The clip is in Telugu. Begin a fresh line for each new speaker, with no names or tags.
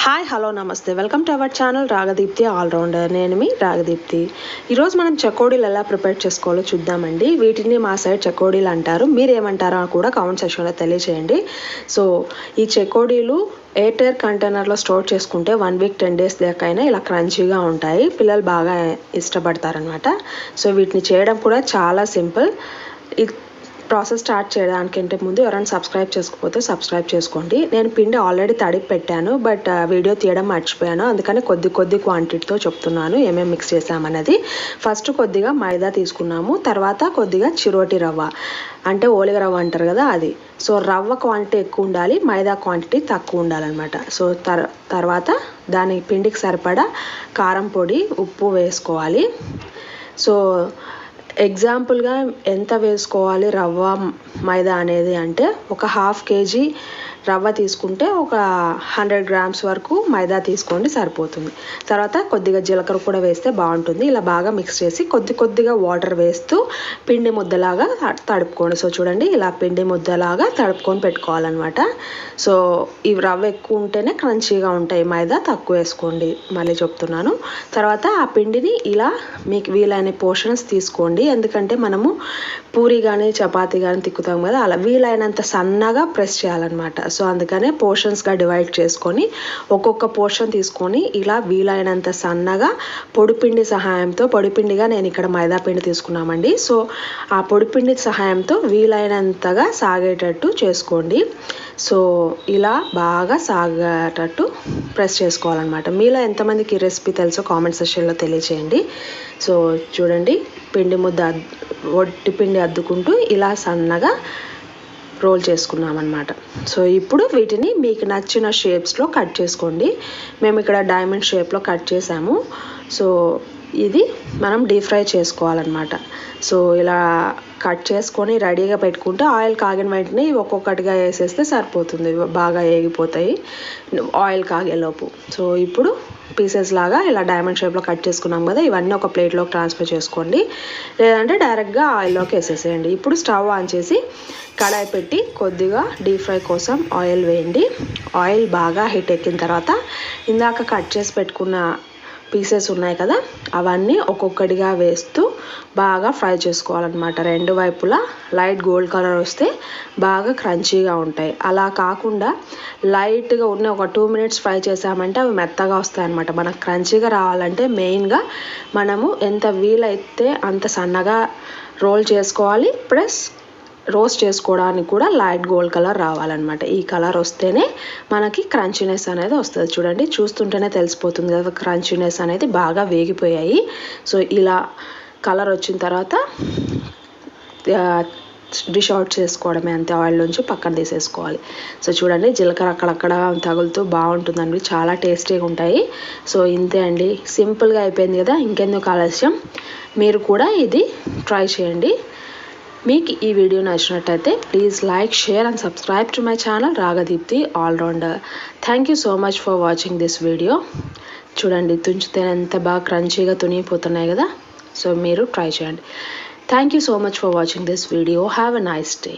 హాయ్ హలో నమస్తే welcome to our channel Ragadeepthi all rounder. నేను మీ రాగదీప్తి. ఈరోజు మనం చెకోడీలు ఎలా ప్రిపేర్ చేసుకోవాలో చూద్దామండి. వీటిని మా సైడ్ చెకోడీలు అంటారు, మీరు ఏమంటారో కూడా కామెంట్ సెక్షన్లో తెలియచేయండి. సో ఈ చెకోడీలు ఎయిర్ కంటైనర్లో స్టోర్ చేసుకుంటే 1 వీక్ 10 డేస్ దాకైనా ఇలా క్రంచీగా ఉంటాయి. పిల్లలు బాగా ఇష్టపడతారనమాట. సో వీటిని చేయడం కూడా చాలా సింపుల్. ప్రాసెస్ స్టార్ట్ చేయడానికంటే ముందు ఎవరైనా సబ్స్క్రైబ్ చేసుకోకపోతే సబ్స్క్రైబ్ చేసుకోండి. నేను పిండి ఆల్రెడీ తడిపి పెట్టాను, బట్ వీడియో తీయడం మర్చిపోయాను, అందుకని కొద్ది క్వాంటిటీతో చెప్తున్నాను ఏమేమి మిక్స్ చేసామన్నది. ఫస్ట్ కొద్దిగా మైదా తీసుకున్నాము, తర్వాత కొద్దిగా చిరోటి రవ్వ అంటే ఓలిగ రవ్వ అంటారు కదా అది. సో రవ్వ క్వాంటిటీ ఎక్కువ ఉండాలి, మైదా క్వాంటిటీ తక్కువ ఉండాలన్నమాట. సో తర్వాత దాని పిండికి సరిపడా కారం పొడి, ఉప్పు వేసుకోవాలి. సో ఎగ్జాంపుల్గా ఎంత వేసుకోవాలి రవ్వ మైదా అనేది అంటే, ఒక 1/2 kg రవ్వ తీసుకుంటే ఒక 100 grams వరకు మైదా తీసుకోండి, సరిపోతుంది. తర్వాత కొద్దిగా జీలకర్ర కూడా వేస్తే బాగుంటుంది. ఇలా బాగా మిక్స్ చేసి కొద్దిగా వాటర్ వేస్తూ పిండి ముద్దలాగా తడుపుకోండి. సో చూడండి, ఇలా పిండి ముద్దలాగా తడుపుకొని పెట్టుకోవాలన్నమాట. సో ఈ రవ్వ ఎక్కువ ఉంటేనే క్రంచీగా ఉంటాయి, మైదా తక్కువ వేసుకోండి, మళ్ళీ చెప్తున్నాను. తర్వాత ఆ పిండిని ఇలా మీకు వీలైన పోర్షన్స్ తీసుకోండి, ఎందుకంటే మనము పూరి కానీ చపాతీ కానీ తిక్కుతాం కదా, అలా వీలైనంత సన్నగా ప్రెస్ చేయాలన్నమాట. సో అందుకనే పోర్షన్స్గా డివైడ్ చేసుకొని ఒక్కొక్క పోర్షన్ తీసుకొని ఇలా వీలైనంత సన్నగా పొడిపిండి సహాయంతో, పొడిపిండిగా నేను ఇక్కడ మైదా పిండి తీసుకున్నామండి. సో ఆ పొడిపిండి సహాయంతో వీలైనంతగా సాగేటట్టు చేసుకోండి. సో ఇలా బాగా సాగేటట్టు ప్రెస్ చేసుకోవాలన్నమాట. మీలో ఎంతమందికి ఈ రెసిపీ తెలుసో కామెంట్ సెక్షన్లో తెలియచేయండి. సో చూడండి, పిండి ముద్ద ఒట్టి పిండి అద్దుకుంటూ ఇలా సన్నగా రోల్ చేసుకున్నామన్నమాట. సో ఇప్పుడు వీటిని మీకు నచ్చిన షేప్స్లో కట్ చేసుకోండి. మేము ఇక్కడ డైమండ్ షేప్లో కట్ చేసాము. సో ఇది మనం డీప్ ఫ్రై చేసుకోవాలన్నమాట. సో ఇలా కట్ చేసుకొని రెడీగా పెట్టుకుంటే ఆయిల్ కాగిన వెంటనే ఒక్కొక్కటిగా వేసేస్తే సరిపోతుంది, బాగా వేగిపోతాయి ఆయిల్ కాగేలోపు. సో ఇప్పుడు పీసెస్ లాగా ఇలా డైమండ్ షేప్లో కట్ చేసుకున్నాం కదా, ఇవన్నీ ఒక ప్లేట్లోకి ట్రాన్స్ఫర్ చేసుకోండి, లేదంటే డైరెక్ట్గా ఆయిల్లోకి వేసేసేయండి. ఇప్పుడు స్టవ్ ఆన్ చేసి కడాయి పెట్టి కొద్దిగా డీప్ ఫ్రై కోసం ఆయిల్ వేయండి. ఆయిల్ బాగా హీట్ ఎక్కిన తర్వాత ఇందాక కట్ చేసి పెట్టుకున్న పీసెస్ ఉన్నాయి కదా, అవన్నీ ఒక్కొక్కటిగా వేస్తూ బాగా ఫ్రై చేసుకోవాలన్నమాట. రెండు వైపులా లైట్ గోల్డ్ కలర్ వస్తే బాగా క్రంచీగా ఉంటాయి. అలా కాకుండా లైట్గా ఉన్న ఒక 2 minutes ఫ్రై చేసామంటే అవి మెత్తగా వస్తాయి అన్నమాట. మనకు క్రంచీగా రావాలంటే మెయిన్గా మనము ఎంత వీలైతే అంత సన్నగా రోల్ చేసుకోవాలి, ప్లస్ రోస్ట్ చేసుకోవడానికి కూడా లైట్ గోల్డ్ కలర్ రావాలన్నమాట. ఈ కలర్ వస్తేనే మనకి క్రంచీనెస్ అనేది వస్తుంది. చూడండి, చూస్తుంటేనే తెలిసిపోతుంది కదా క్రంచీనెస్ అనేది బాగా వేగిపోయాయి. సో ఇలా కలర్ వచ్చిన తర్వాత డిష్ అవుట్ చేసుకోవడమే, అంతే. ఆయిల్ నుంచి పక్కన తీసేసుకోవాలి. సో చూడండి, జీలకర్ర అక్కడక్కడ తగులుతూ బాగుంటుందండి, చాలా టేస్టీగా ఉంటాయి. సో ఇంతే అండి, సింపుల్గా అయిపోయింది కదా, ఇంకెందుకు ఆలస్యం, మీరు కూడా ఇది ట్రై చేయండి. మీకు ఈ వీడియో నచ్చినట్టయితే please like, share and subscribe to my channel Ragadeepthi all rounder. Thank you so much for watching this video. చూడండి, తుంచితే ఎంత బాగా క్రంచీగా తునిగిపోతున్నాయి కదా. సో మీరు ట్రై చేయండి. Thank you so much for watching this video. Have a nice day.